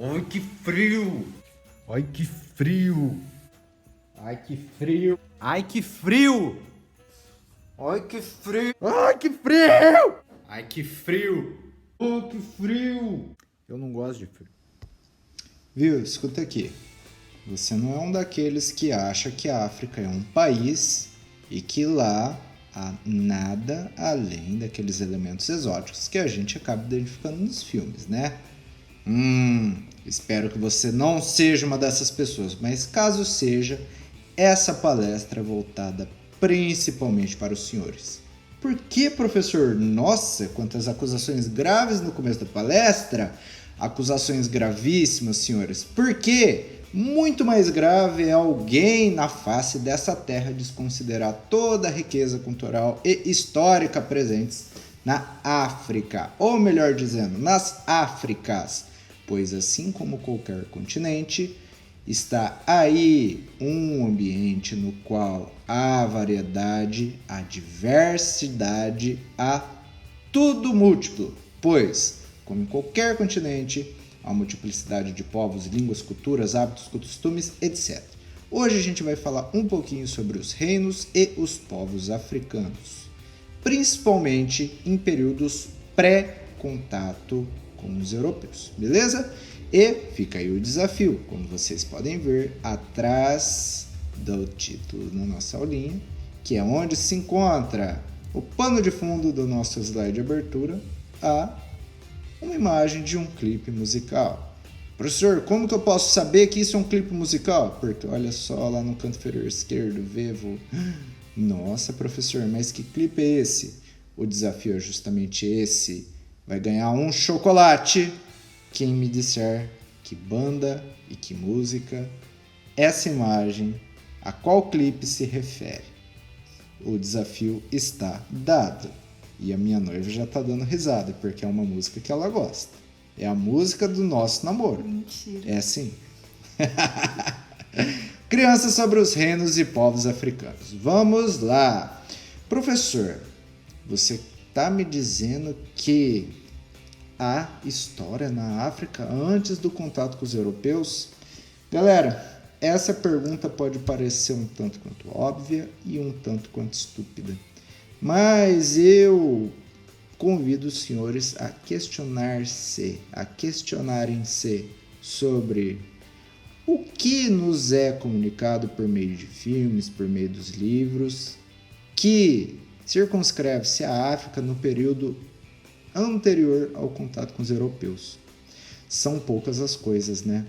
Ai, que frio! Ai, que frio! Ai, que frio! Ai, que frio! Ai, que frio! Ai, que frio! Ai, que frio! Oh, que frio! Eu não gosto de frio. Viu? Escuta aqui. Você não é um daqueles que acha que a África é um país e que lá há nada além daqueles elementos exóticos que a gente acaba identificando nos filmes, né? Espero que você não seja uma dessas pessoas, mas caso seja, essa palestra é voltada principalmente para os senhores. Por que, professor? Nossa, quantas acusações graves no começo da palestra! Acusações gravíssimas, senhores. Por quê? Muito mais grave é alguém na face dessa terra desconsiderar toda a riqueza cultural e histórica presentes na África, ou melhor dizendo, nas Áfricas, pois assim como qualquer continente, está aí um ambiente no qual há variedade, há diversidade, há tudo múltiplo, pois, como em qualquer continente, há multiplicidade de povos, línguas, culturas, hábitos, costumes, etc. Hoje a gente vai falar um pouquinho sobre os reinos e os povos africanos, principalmente em períodos pré-contato com os europeus, beleza? E fica aí o desafio, como vocês podem ver atrás do título na nossa aulinha, que é onde se encontra o pano de fundo do nosso slide de abertura, a uma imagem de um clipe musical. Professor, como que eu posso saber que isso é um clipe musical? Porque olha só lá no canto inferior esquerdo, Vevo. Nossa, professor, mas que clipe é esse? O desafio é justamente esse. Vai ganhar um chocolate quem me disser que banda e que música essa imagem a qual clipe se refere. O desafio está dado. E a minha noiva já tá dando risada, porque é uma música que ela gosta. É a música do nosso namoro. Mentira. É sim. Crianças sobre os reinos e povos africanos. Vamos lá. Professor, você tá me dizendo que há história na África antes do contato com os europeus? Galera, essa pergunta pode parecer um tanto quanto óbvia e um tanto quanto estúpida. Mas eu convido os senhores a questionarem-se sobre o que nos é comunicado por meio de filmes, por meio dos livros, que circunscreve-se à África no período anterior ao contato com os europeus. São poucas as coisas, né?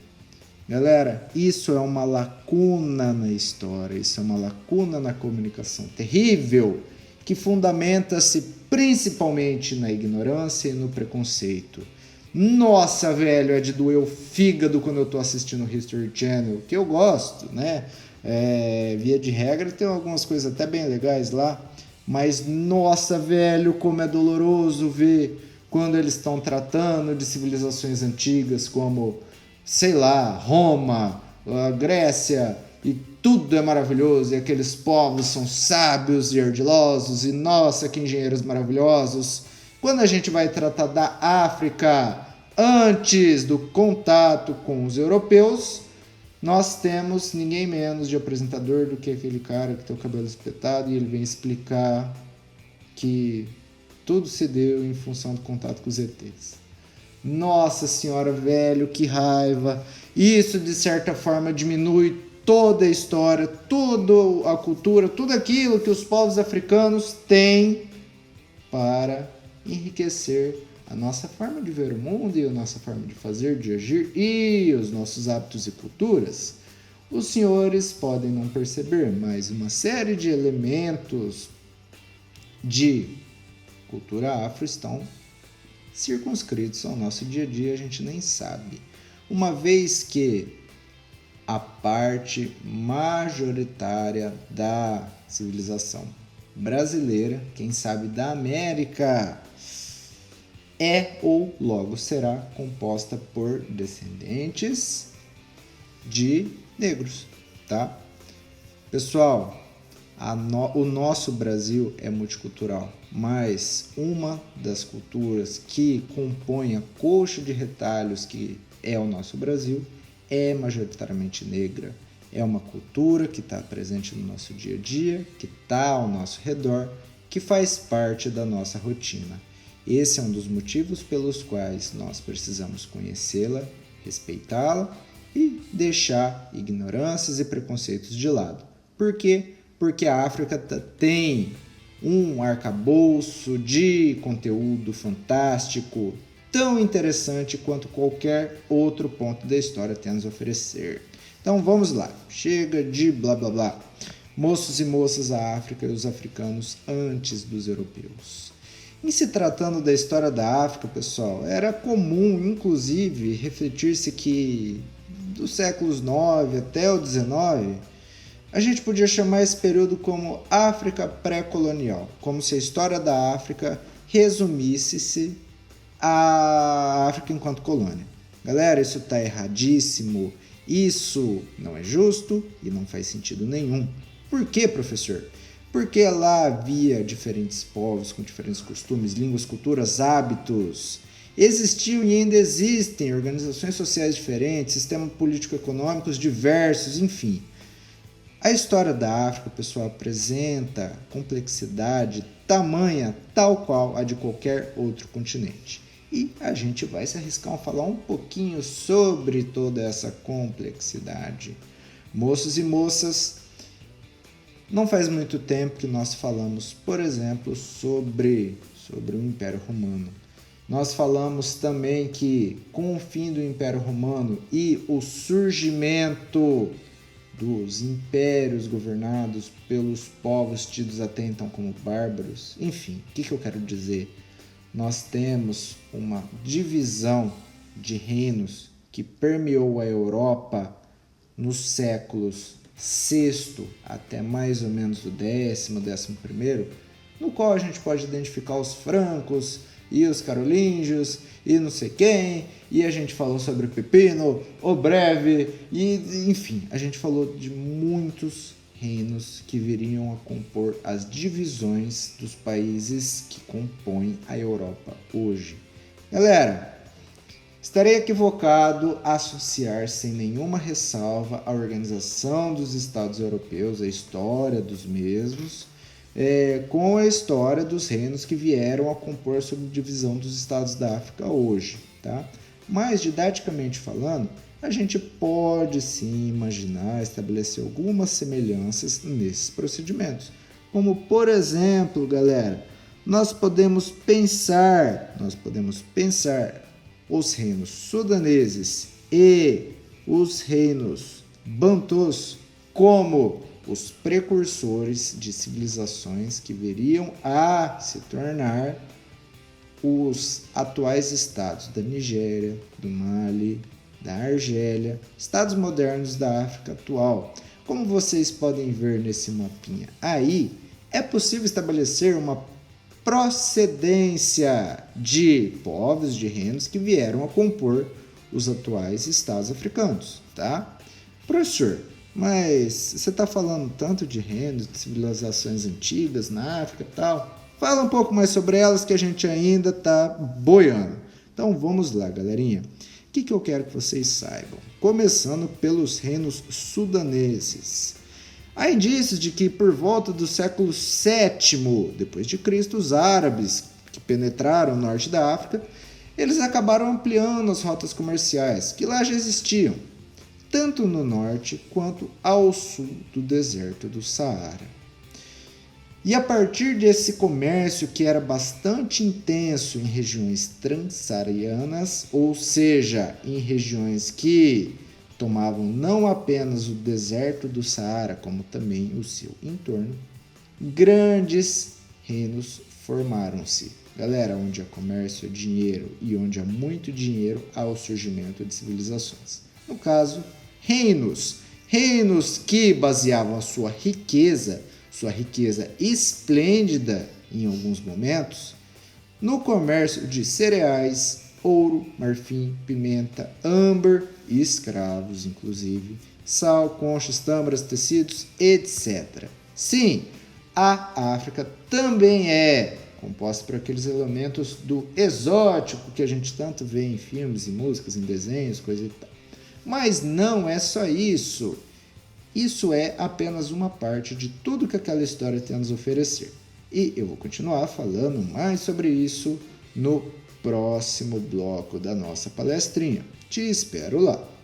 Galera, isso é uma lacuna na história, isso é uma lacuna na comunicação terrível, que fundamenta-se principalmente na ignorância e no preconceito. Nossa, velho, é de doer o fígado quando eu tô assistindo o History Channel, que eu gosto, né? Via de regra tem algumas coisas até bem legais lá, mas nossa, velho, como é doloroso ver quando eles estão tratando de civilizações antigas como, sei lá, Roma, a Grécia, e tudo é maravilhoso, e aqueles povos são sábios e ardilosos, e nossa, que engenheiros maravilhosos. Quando a gente vai tratar da África antes do contato com os europeus, nós temos ninguém menos de apresentador do que aquele cara que tem o cabelo espetado, e ele vem explicar que tudo se deu em função do contato com os ETs. Nossa senhora, velho, que raiva. Isso, de certa forma, diminui toda a história, toda a cultura, tudo aquilo que os povos africanos têm para enriquecer a nossa forma de ver o mundo e a nossa forma de fazer, de agir e os nossos hábitos e culturas. Os senhores podem não perceber, mas uma série de elementos de cultura afro estão circunscritos ao nosso dia a dia, a gente nem sabe. Uma vez que a parte majoritária da civilização brasileira, quem sabe da América, é ou logo será composta por descendentes de negros, tá? Pessoal, o nosso Brasil é multicultural, mas uma das culturas que compõe a coxa de retalhos que é o nosso Brasil, é majoritariamente negra. É uma cultura que está presente no nosso dia a dia, que está ao nosso redor, que faz parte da nossa rotina. Esse é um dos motivos pelos quais nós precisamos conhecê-la, respeitá-la e deixar ignorâncias e preconceitos de lado. Por quê? Porque a África tem um arcabouço de conteúdo fantástico, tão interessante quanto qualquer outro ponto da história tem a nos oferecer. Então vamos lá, chega de blá blá blá. Moços e moças, a África e os africanos antes dos europeus. Em se tratando da história da África, pessoal, era comum, inclusive, refletir-se que dos séculos 9 até o 19, a gente podia chamar esse período como África pré-colonial, como se a história da África resumisse-se à África enquanto colônia. Galera, isso está erradíssimo, isso não é justo e não faz sentido nenhum. Por quê, professor? Porque lá havia diferentes povos com diferentes costumes, línguas, culturas, hábitos. Existiam e ainda existem organizações sociais diferentes, sistemas político-econômicos diversos, enfim. A história da África, pessoal, apresenta complexidade tamanha tal qual a de qualquer outro continente. E a gente vai se arriscar a falar um pouquinho sobre toda essa complexidade. Moços e moças, não faz muito tempo que nós falamos, por exemplo, sobre o Império Romano. Nós falamos também que com o fim do Império Romano e o surgimento dos impérios governados pelos povos tidos até então como bárbaros, enfim, o que eu quero dizer? Nós temos uma divisão de reinos que permeou a Europa nos séculos VI até mais ou menos o 10º, 11º, no qual a gente pode identificar os francos e os carolíngios e não sei quem, e a gente falou sobre Pepino, o Breve, e enfim, a gente falou de muitos reinos que viriam a compor as divisões dos países que compõem a Europa hoje. Galera, estarei equivocado a associar sem nenhuma ressalva a organização dos Estados europeus, a história dos mesmos, com a história dos reinos que vieram a compor a subdivisão dos estados da África hoje, tá? Mas, didaticamente falando, a gente pode sim imaginar, estabelecer algumas semelhanças nesses procedimentos. Como, por exemplo, galera, nós podemos pensar os reinos sudaneses e os reinos bantus como os precursores de civilizações que viriam a se tornar os atuais estados da Nigéria, do Mali, da Argélia, estados modernos da África atual. Como vocês podem ver nesse mapinha aí, é possível estabelecer uma procedência de povos, de reinos que vieram a compor os atuais estados africanos, tá? Professor, mas você está falando tanto de reinos, de civilizações antigas na África e tal. Fala um pouco mais sobre elas que a gente ainda está boiando. Então vamos lá, galerinha. O que eu quero que vocês saibam? Começando pelos reinos sudaneses. Há indícios de que por volta do século VII depois de Cristo, os árabes que penetraram o norte da África, eles acabaram ampliando as rotas comerciais que lá já existiam, tanto no norte quanto ao sul do deserto do Saara. E a partir desse comércio que era bastante intenso em regiões transsaarianas, ou seja, em regiões que tomavam não apenas o deserto do Saara, como também o seu entorno, grandes reinos formaram-se. Galera, onde há comércio, há dinheiro, e onde há muito dinheiro, há o surgimento de civilizações. No caso, reinos que baseavam a sua riqueza esplêndida em alguns momentos, no comércio de cereais, ouro, marfim, pimenta, âmbar e escravos, inclusive, sal, conchas, tâmaras, tecidos, etc. Sim, a África também é composta por aqueles elementos do exótico que a gente tanto vê em filmes, em músicas, em desenhos, coisa e tal. Mas não é só isso. Isso é apenas uma parte de tudo que aquela história tem a nos oferecer. E eu vou continuar falando mais sobre isso no próximo bloco da nossa palestrinha. Te espero lá!